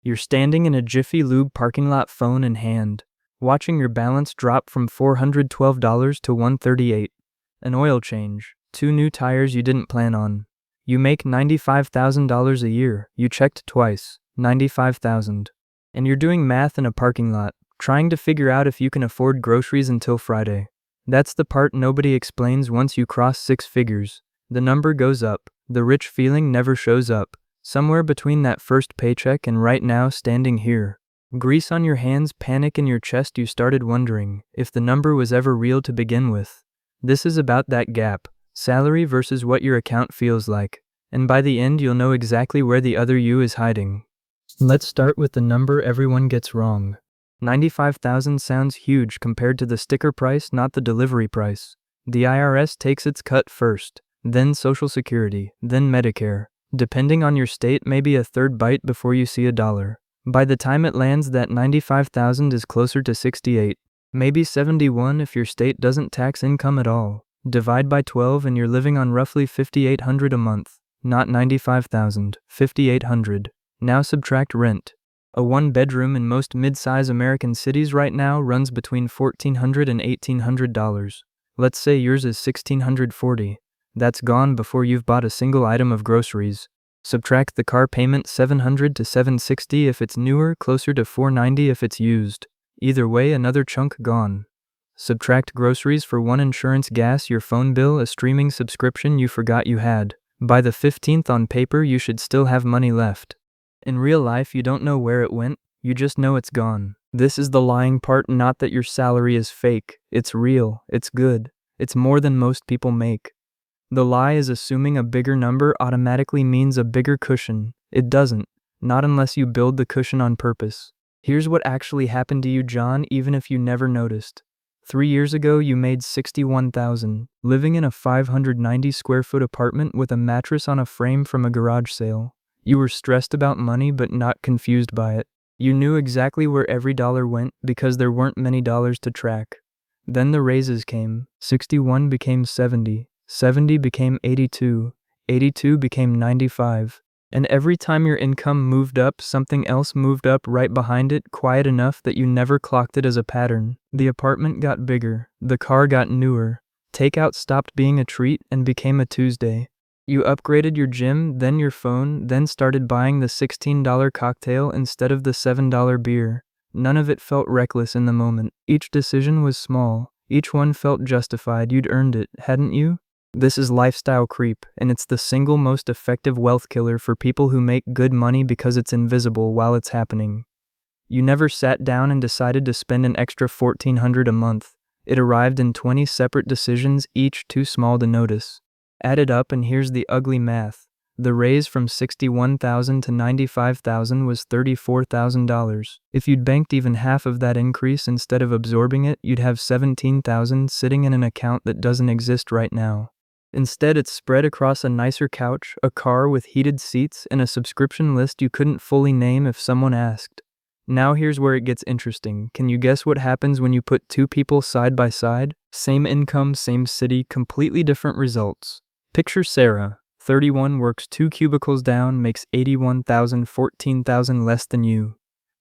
You're standing in a Jiffy Lube parking lot, phone in hand, watching your balance drop from $412 to $138. An oil change, 2 new tires you didn't plan on. You make $95,000 a year. You checked twice, $95,000. And you're doing math in a parking lot, trying to figure out if you can afford groceries until Friday. That's the part nobody explains. Once you cross 6 figures, the number goes up. The rich feeling never shows up. Somewhere between that first paycheck and right now, standing here, grease on your hands, panic in your chest, you started wondering if the number was ever real to begin with. This is about that gap, salary versus what your account feels like, and by the end you'll know exactly where the other you is hiding. Let's start with the number everyone gets wrong. $95,000 sounds huge compared to the sticker price, not the delivery price. The IRS takes its cut first, then Social Security, then Medicare. Depending on your state, maybe a third bite before you see a dollar. By the time it lands, that $95,000 is closer to $68, maybe $71 if your state doesn't tax income at all. Divide by 12 and you're living on roughly $5,800 a month. Not $95,000, $5,800. Now subtract rent. A one-bedroom in most mid-size American cities right now runs between $1,400 and $1,800. Let's say yours is $1,640. That's gone before you've bought a single item of groceries. Subtract the car payment, $700 to $760 if it's newer, closer to $490 if it's used. Either way, another chunk gone. Subtract groceries for one, insurance, gas, your phone bill, a streaming subscription you forgot you had. By the 15th on paper, you should still have money left. In real life, you don't know where it went, you just know it's gone. This is the lying part, not that your salary is fake. It's real, it's good, it's more than most people make. The lie is assuming a bigger number automatically means a bigger cushion. It doesn't, not unless you build the cushion on purpose. Here's what actually happened to you, John, even if you never noticed. 3 years ago, you made $61,000, living in a 590 square foot apartment with a mattress on a frame from a garage sale. You were stressed about money but not confused by it. You knew exactly where every dollar went because there weren't many dollars to track. Then the raises came. 61 became 70. 70 became 82, 82 became 95, and every time your income moved up, something else moved up right behind it, quiet enough that you never clocked it as a pattern. The apartment got bigger, the car got newer, takeout stopped being a treat and became a Tuesday. You upgraded your gym, then your phone, then started buying the $16 cocktail instead of the $7 beer. None of it felt reckless in the moment. Each decision was small, each one felt justified. You'd earned it, hadn't you? This is lifestyle creep, and it's the single most effective wealth killer for people who make good money because it's invisible while it's happening. You never sat down and decided to spend an extra $1,400 a month. It arrived in 20 separate decisions, each too small to notice. Add it up and here's the ugly math. The raise from $61,000 to $95,000 was $34,000. If you'd banked even half of that increase instead of absorbing it, you'd have $17,000 sitting in an account that doesn't exist right now. Instead, it's spread across a nicer couch, a car with heated seats, and a subscription list you couldn't fully name if someone asked. Now here's where it gets interesting. Can you guess what happens when you put two people side by side? Same income, same city, completely different results. Picture Sarah, 31, works 2 cubicles down, makes $81,000, $14,000 less than you.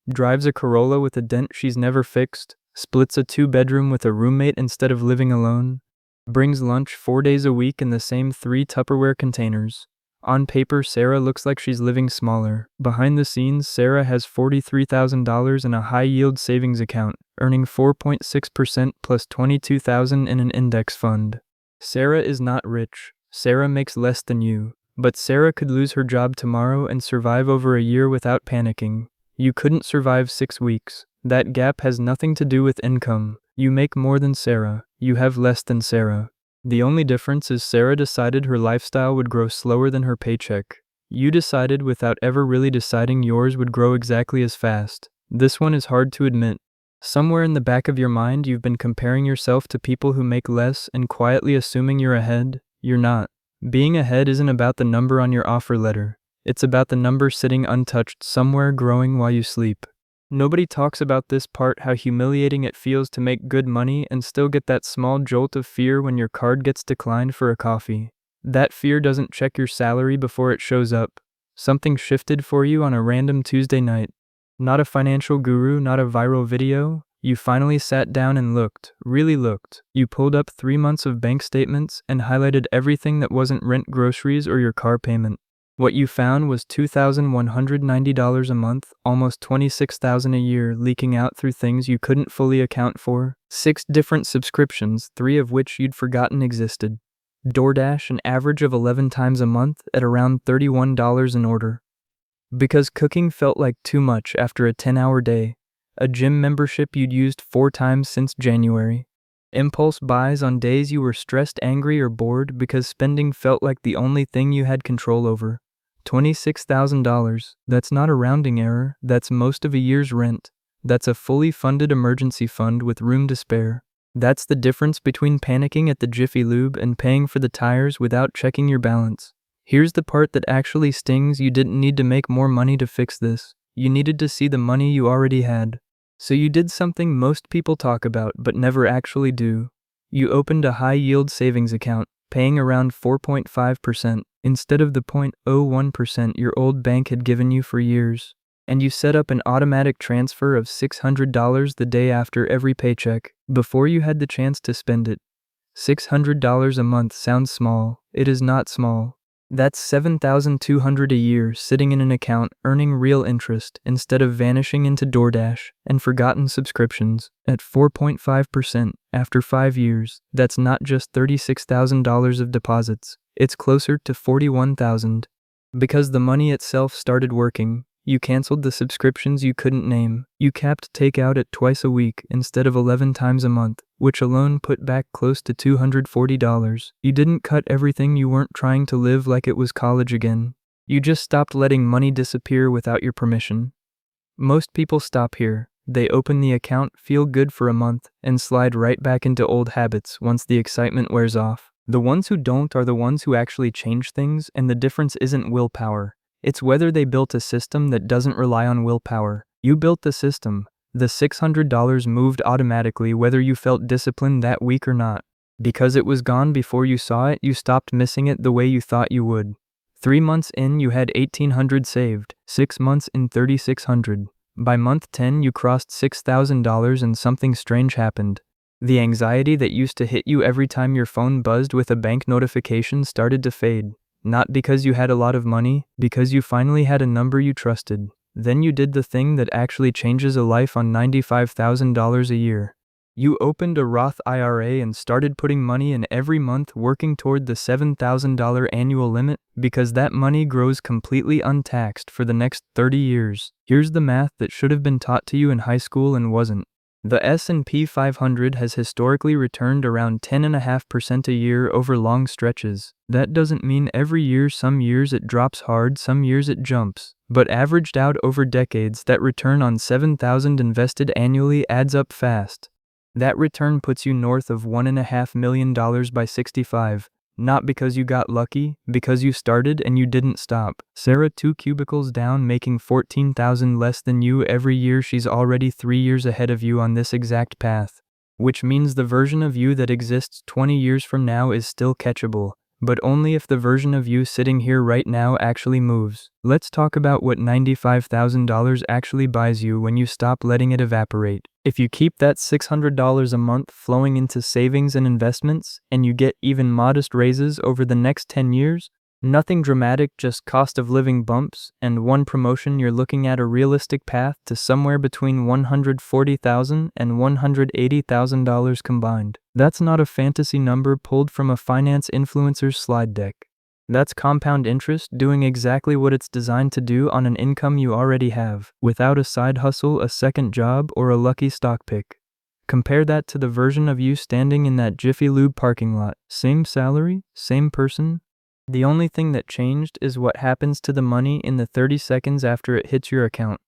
Drives a Corolla with a dent she's never fixed, splits a 2-bedroom with a roommate instead of living alone. Brings lunch 4 days a week in the same 3 Tupperware containers. On paper, Sarah looks like she's living smaller. Behind the scenes, Sarah has $43,000 in a high-yield savings account, earning 4.6% plus $22,000 in an index fund. Sarah is not rich. Sarah makes less than you. But Sarah could lose her job tomorrow and survive over a year without panicking. You couldn't survive 6 weeks. That gap has nothing to do with income. You make more than Sarah. You have less than Sarah. The only difference is Sarah decided her lifestyle would grow slower than her paycheck. You decided without ever really deciding yours would grow exactly as fast. This one is hard to admit. Somewhere in the back of your mind, you've been comparing yourself to people who make less and quietly assuming you're ahead. You're not. Being ahead isn't about the number on your offer letter. It's about the number sitting untouched somewhere growing while you sleep. Nobody talks about this part, how humiliating it feels to make good money and still get that small jolt of fear when your card gets declined for a coffee. That fear doesn't check your salary before it shows up. Something shifted for you on a random Tuesday night. Not a financial guru, not a viral video. You finally sat down and looked, really looked. You pulled up 3 months of bank statements and highlighted everything that wasn't rent, groceries, or your car payment. What you found was $2,190 a month, almost $26,000 a year, leaking out through things you couldn't fully account for. 6 different subscriptions, 3 of which you'd forgotten existed. DoorDash, an average of 11 times a month at around $31 an order. Because cooking felt like too much after a 10-hour day. A gym membership you'd used 4 times since January. Impulse buys on days you were stressed, angry, or bored because spending felt like the only thing you had control over. $26,000, that's not a rounding error, that's most of a year's rent. That's a fully funded emergency fund with room to spare. That's the difference between panicking at the Jiffy Lube and paying for the tires without checking your balance. Here's the part that actually stings: you didn't need to make more money to fix this. You needed to see the money you already had. So you did something most people talk about but never actually do. You opened a high-yield savings account, paying around 4.5% instead of the 0.01% your old bank had given you for years. And you set up an automatic transfer of $600 the day after every paycheck, before you had the chance to spend it. $600 a month sounds small. It is not small. That's $7,200 a year sitting in an account earning real interest instead of vanishing into DoorDash and forgotten subscriptions. At 4.5% after 5 years, that's not just $36,000 of deposits, it's closer to $41,000. Because the money itself started working. You canceled the subscriptions you couldn't name. You capped takeout at twice a week instead of 11 times a month, which alone put back close to $240. You didn't cut everything. You weren't trying to live like it was college again. You just stopped letting money disappear without your permission. Most people stop here. They open the account, feel good for a month, and slide right back into old habits once the excitement wears off. The ones who don't are the ones who actually change things, and the difference isn't willpower. It's whether they built a system that doesn't rely on willpower. You built the system. The $600 moved automatically whether you felt disciplined that week or not. Because it was gone before you saw it, you stopped missing it the way you thought you would. 3 months in, you had $1,800 saved. 6 months in, $3,600. By month 10, you crossed $6,000 and something strange happened. The anxiety that used to hit you every time your phone buzzed with a bank notification started to fade. Not because you had a lot of money, because you finally had a number you trusted. Then you did the thing that actually changes a life on $95,000 a year. You opened a Roth IRA and started putting money in every month, working toward the $7,000 annual limit, because that money grows completely untaxed for the next 30 years. Here's the math that should have been taught to you in high school and wasn't. The S&P 500 has historically returned around 10.5% a year over long stretches. That doesn't mean every year. Some years it drops hard, some years it jumps. But averaged out over decades, that return on $7,000 invested annually adds up fast. That return puts you north of $1.5 million by 65. Not because you got lucky, because you started and you didn't stop. Sarah, 2 cubicles down, making $14,000 less than you every year. She's already 3 years ahead of you on this exact path. Which means the version of you that exists 20 years from now is still catchable. But only if the version of you sitting here right now actually moves. Let's talk about what $95,000 actually buys you when you stop letting it evaporate. If you keep that $600 a month flowing into savings and investments, and you get even modest raises over the next 10 years, nothing dramatic, just cost of living bumps, and one promotion, you're looking at a realistic path to somewhere between $140,000 and $180,000 combined. That's not a fantasy number pulled from a finance influencer's slide deck. That's compound interest doing exactly what it's designed to do on an income you already have, without a side hustle, a second job, or a lucky stock pick. Compare that to the version of you standing in that Jiffy Lube parking lot. Same salary, same person. The only thing that changed is what happens to the money in the 30 seconds after it hits your account.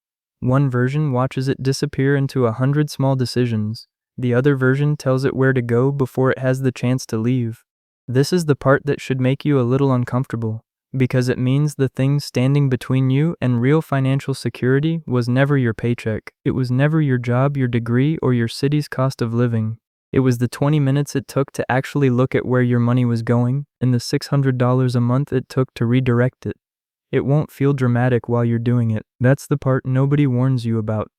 One version watches it disappear into 100 small decisions. The other version tells it where to go before it has the chance to leave. This is the part that should make you a little uncomfortable, because it means the thing standing between you and real financial security was never your paycheck. It was never your job, your degree, or your city's cost of living. It was the 20 minutes it took to actually look at where your money was going, and the $600 a month it took to redirect it. It won't feel dramatic while you're doing it. That's the part nobody warns you about.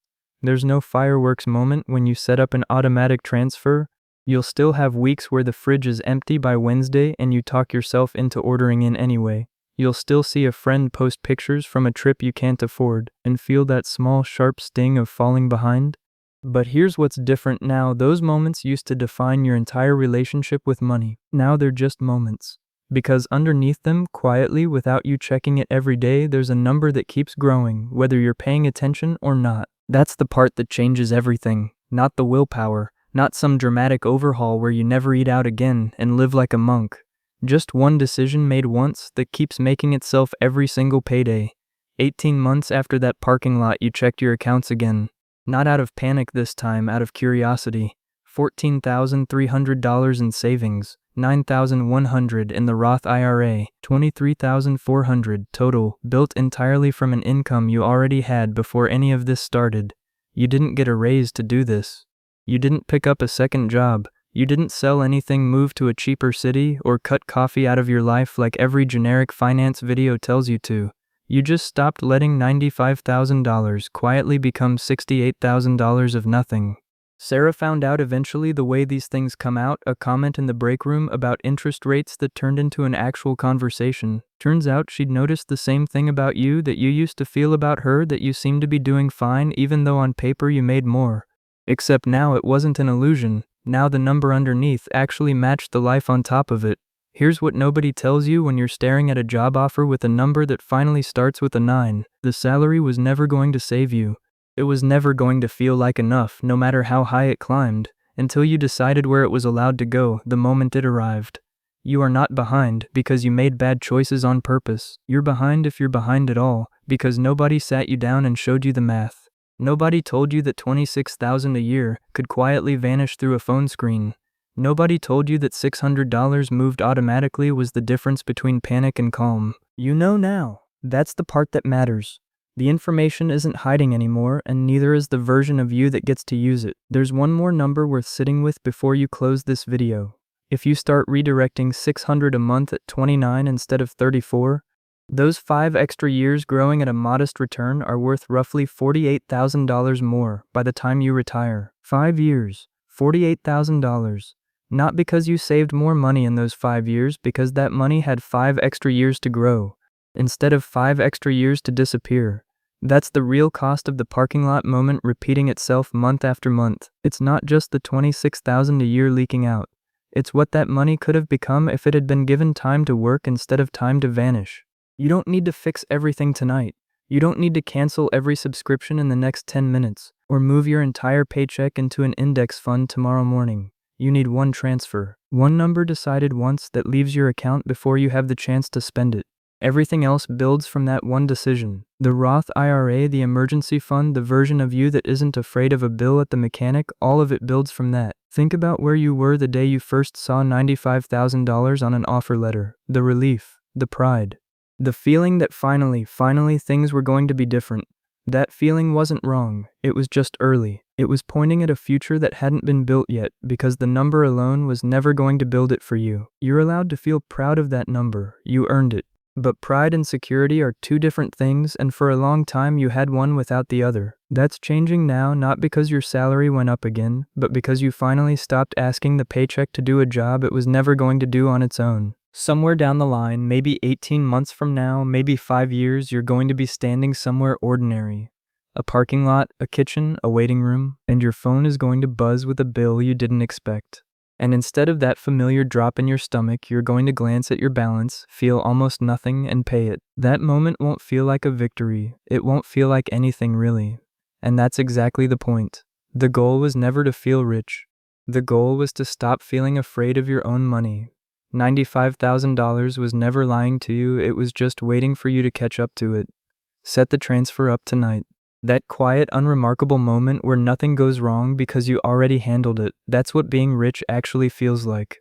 There's no fireworks moment when you set up an automatic transfer. You'll still have weeks where the fridge is empty by Wednesday and you talk yourself into ordering in anyway. You'll still see a friend post pictures from a trip you can't afford and feel that small, sharp sting of falling behind. But here's what's different now. Those moments used to define your entire relationship with money. Now they're just moments. Because underneath them, quietly, without you checking it every day, there's a number that keeps growing, whether you're paying attention or not. That's the part that changes everything, not the willpower, not some dramatic overhaul where you never eat out again and live like a monk. Just one decision made once that keeps making itself every single payday. 18 months after that parking lot, you checked your accounts again. Not out of panic this time, out of curiosity. $14,300 in savings, $9,100 in the Roth IRA, $23,400 total, built entirely from an income you already had before any of this started. You didn't get a raise to do this. You didn't pick up a second job. You didn't sell anything, move to a cheaper city, or cut coffee out of your life like every generic finance video tells you to. You just stopped letting $95,000 quietly become $68,000 of nothing. Sarah found out eventually the way these things come out, a comment in the break room about interest rates that turned into an actual conversation. Turns out she'd noticed the same thing about you that you used to feel about her, that you seemed to be doing fine even though on paper you made more. Except now it wasn't an illusion. Now the number underneath actually matched the life on top of it. Here's what nobody tells you when you're staring at a job offer with a number that finally starts with a 9. The salary was never going to save you. It was never going to feel like enough, no matter how high it climbed, until you decided where it was allowed to go the moment it arrived. You are not behind because you made bad choices on purpose. You're behind, if you're behind at all, because nobody sat you down and showed you the math. Nobody told you that $26,000 a year could quietly vanish through a phone screen. Nobody told you that $600 moved automatically was the difference between panic and calm. You know now. That's the part that matters. The information isn't hiding anymore, and neither is the version of you that gets to use it. There's one more number worth sitting with before you close this video. If you start redirecting $600 a month at 29 instead of 34, those 5 extra years growing at a modest return are worth roughly $48,000 more by the time you retire. 5 years, $48,000. Not because you saved more money in those 5 years, because that money had 5 extra years to grow, instead of 5 extra years to disappear. That's the real cost of the parking lot moment repeating itself month after month. It's not just the $26,000 a year leaking out. It's what that money could have become if it had been given time to work instead of time to vanish. You don't need to fix everything tonight. You don't need to cancel every subscription in the next 10 minutes, or move your entire paycheck into an index fund tomorrow morning. You need one transfer, one number decided once that leaves your account before you have the chance to spend it. Everything else builds from that one decision. The Roth IRA, the emergency fund, the version of you that isn't afraid of a bill at the mechanic, all of it builds from that. Think about where you were the day you first saw $95,000 on an offer letter. The relief, the pride, the feeling that finally things were going to be different. That feeling wasn't wrong, it was just early. It was pointing at a future that hadn't been built yet, because the number alone was never going to build it for you. You're allowed to feel proud of that number, you earned it. But pride and security are two different things, and for a long time you had one without the other. That's changing now, not because your salary went up again, but because you finally stopped asking the paycheck to do a job it was never going to do on its own. Somewhere down the line, maybe 18 months from now, maybe 5 years, you're going to be standing somewhere ordinary. A parking lot, a kitchen, a waiting room, and your phone is going to buzz with a bill you didn't expect. And instead of that familiar drop in your stomach, you're going to glance at your balance, feel almost nothing, and pay it. That moment won't feel like a victory. It won't feel like anything really. And that's exactly the point. The goal was never to feel rich. The goal was to stop feeling afraid of your own money. $95,000 was never lying to you, it was just waiting for you to catch up to it. Set the transfer up tonight. That quiet, unremarkable moment where nothing goes wrong because you already handled it. That's what being rich actually feels like.